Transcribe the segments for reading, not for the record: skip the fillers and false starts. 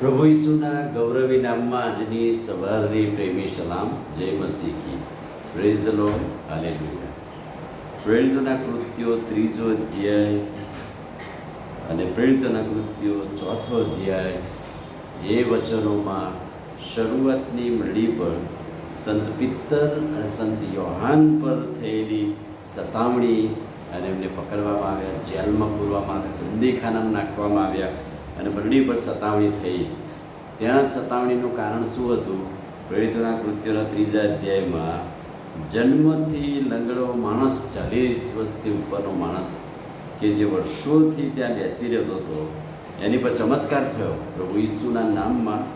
પ્રભુ ઈસુના ગૌરવી નામમાં આજની સવારની પ્રેમી સલામ. જય મસીહ કી. Praise the lord. હાલેલુયા. પ્રેરિતોના કૃત્યો 3 અધ્યાય અને પ્રેરિતોના કૃત્યો 4 અધ્યાય એ વચનોમાં શરૂઆતની મંડળી પર સંત પિત્તર અને સંત યોહાન પર થયેલી સતામણી અને એમને પકડવામાં આવ્યા, જેલમાં પૂરવામાં આવ્યા, બંદીખાનામાં નાખવામાં આવ્યા અને મંડળી પર સતામણી થઈ. ત્યાં સતામણીનું કારણ શું હતું? પ્રેરિતોના કૃત્યોના 3 અધ્યાયમાં જન્મથી લંગડો માણસ, 40 વર્ષથી ઉપરનો માણસ કે જે વર્ષોથી ત્યાં બેસી રહેતો હતો, એની પર ચમત્કાર થયો. પ્રભુ ઈસુના નામમાં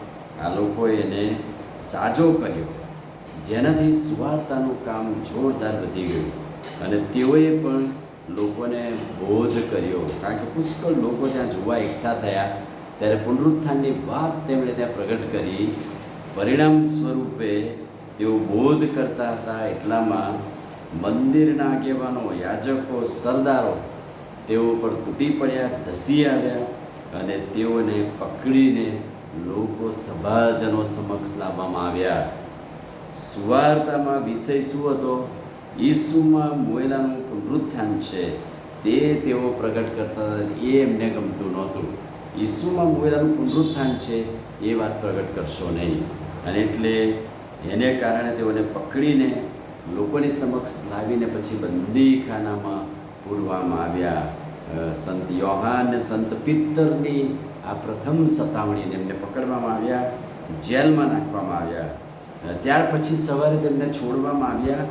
આ લોકોએ એને સાજો કર્યો, જેનાથી સુવાર્તાનું કામ જોરદાર વધી ગયું અને તેઓએ પણ લોકોને બોધ કર્યો. કારણ કે પુષ્કળ લોકો ત્યાં જોવા એકઠા થયા ત્યારે પુનરુત્થાનની વાત તેમણે ત્યાં પ્રગટ કરી. પરિણામ સ્વરૂપે તેઓ બોધ કરતા હતા. એટલામાં મંદિરના આગેવાનો, યાજકો, સરદારો તેઓ પર તૂટી પડ્યા, ધસી આવ્યા અને તેઓને પકડીને લોકો સભાજનો સમક્ષ લાવવામાં આવ્યા. સુવાર્તામાં વિષય શું હતો? ઈસુમાં મોયેલાનું પુનરુત્થાન છે તે તેઓ પ્રગટ કરતા હતા. એ એમને ગમતું નહોતું. ઈસુમાં મોયેલાનું પુનરુત્થાન છે એ વાત પ્રગટ કરશો નહીં. અને એટલે એને કારણે તેઓને પકડીને લોકોની સમક્ષ લાવીને પછી બંદીખાનામાં પૂરવામાં આવ્યા. સંત યોહાન અને સંત પિત્તરની આ પ્રથમ સતામણીને એમને પકડવામાં આવ્યા, જેલમાં નાખવામાં આવ્યા. ત્યાર પછી સવારે તેમને છોડવામાં આવ્યા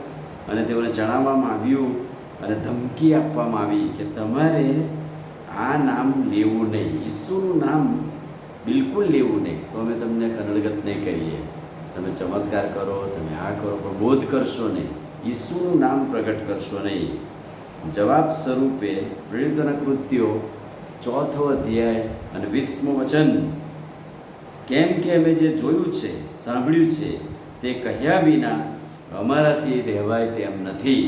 અને તેઓને જણાવવામાં આવ્યું અને ધમકી આપવામાં આવી કે તમારે આ નામ લેવું નહીં, ઈસુનું નામ બિલકુલ લેવું નહીં, તો અમે તમને કનડગત નહીં કરીએ. તમે ચમત્કાર કરો, તમે આ કરો, પણ બોધ કરશો નહીં, ઈસુનું નામ પ્રગટ કરશો નહીં. જવાબ સ્વરૂપે પ્રેરિતોના કૃત્યો 4 અધ્યાય અને 20મું વચન, કેમ કે અમે જે જોયું છે, સાંભળ્યું છે તે કહ્યા વિના અમારાથી રહેવાય તેમ નથી.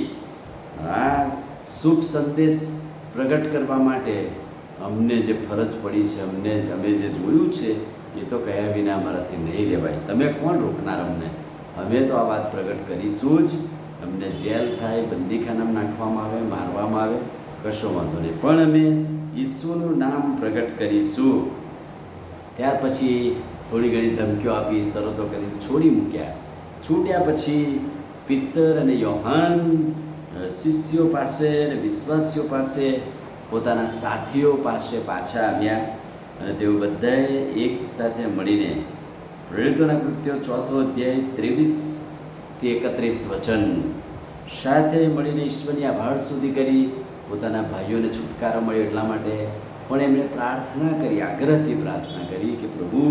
આ શુભ સંદેશ પ્રગટ કરવા માટે અમને જે ફરજ પડી છે, અમે જે જોયું છે એ તો કહ્યા વિના અમારાથી નહીં રહેવાય. તમે કોણ રોકનાર અમને? અમે તો આ વાત પ્રગટ કરીશું જ. અમને જેલ થાય, બંદીખાનામાં નાખવામાં આવે, મારવામાં આવે, કશો વાંધો નહીં, પણ અમે ઈસુનું નામ પ્રગટ કરીશું. ત્યાર પછી થોડી ઘણી ધમકીઓ આપી, શરતો કરી, છોડી મૂક્યા. છૂટ્યા પછી પિત્તર અને યોહાન શિષ્યો પાસે અને વિશ્વાસીઓ પાસે, પોતાના સાથીઓ પાસે પાછા આવ્યા અને તેઓ બધાએ એક સાથે મળીને પ્રેરિતોના કૃત્યો 4 અધ્યાય 23 થી 31 વચન સાથે મળીને ઈશ્વરની આભાર સ્તુતિ કરી. પોતાના ભાઈઓને છુટકારો મળ્યો એટલા માટે પણ એમણે પ્રાર્થના કરી, આગ્રહથી પ્રાર્થના કરી કે પ્રભુ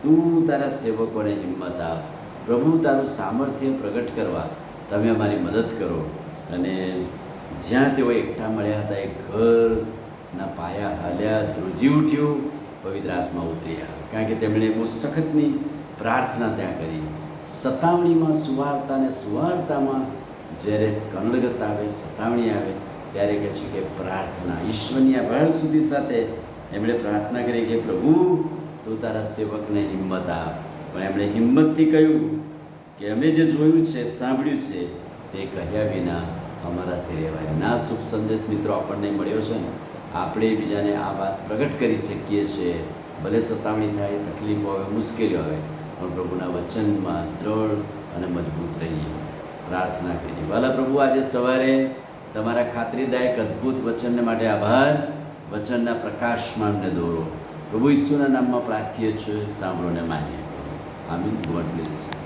તું તારા સેવકોને હિંમત આપ, પ્રભુ તારું સામર્થ્ય પ્રગટ કરવા તમે અમારી મદદ કરો. અને જ્યાં તેઓ એકઠા મળ્યા હતા એ ઘરના પાયા હાલ્યા, ધ્રુજી ઉઠ્યું, પવિત્ર આત્મા ઉતર્યા. કારણ કે તેમણે બહુ સખતની પ્રાર્થના ત્યાં કરી. સતામણીમાં સુવાર્તા અને સુવાર્તામાં જ્યારે કનડગત આવે, સતામણી આવે ત્યારે કહે છે કે પ્રાર્થના, ઈશ્વરની આભાર સુધી સાથે એમણે પ્રાર્થના કરી કે પ્રભુ તું તારા સેવકને હિંમત આપ. પણ એમણે હિંમતથી કહ્યું કે અમે જે જોયું છે, સાંભળ્યું છે તે કહ્યા વિના અમારાથી રહેવાય. ના શુભ સંદેશ મિત્રો આપણને મળ્યો છે ને, આપણે બીજાને આ વાત પ્રગટ કરી શકીએ છીએ. ભલે સતામણી થાય, તકલીફો આવે, મુશ્કેલીઓ આવે, પણ પ્રભુના વચનમાં દ્રઢ અને મજબૂત રહીએ. પ્રાર્થના કરીએ. ભલા પ્રભુ, આજે સવારે તમારા ખાતરીદાયક અદ્ભુત વચનને માટે આભાર. વચનના પ્રકાશમાં અમને દોરો. પ્રભુ ઈસુના નામમાં પ્રાર્થીએ છીએ, સાંભળો ને માનીએ. આમીન. God bless you.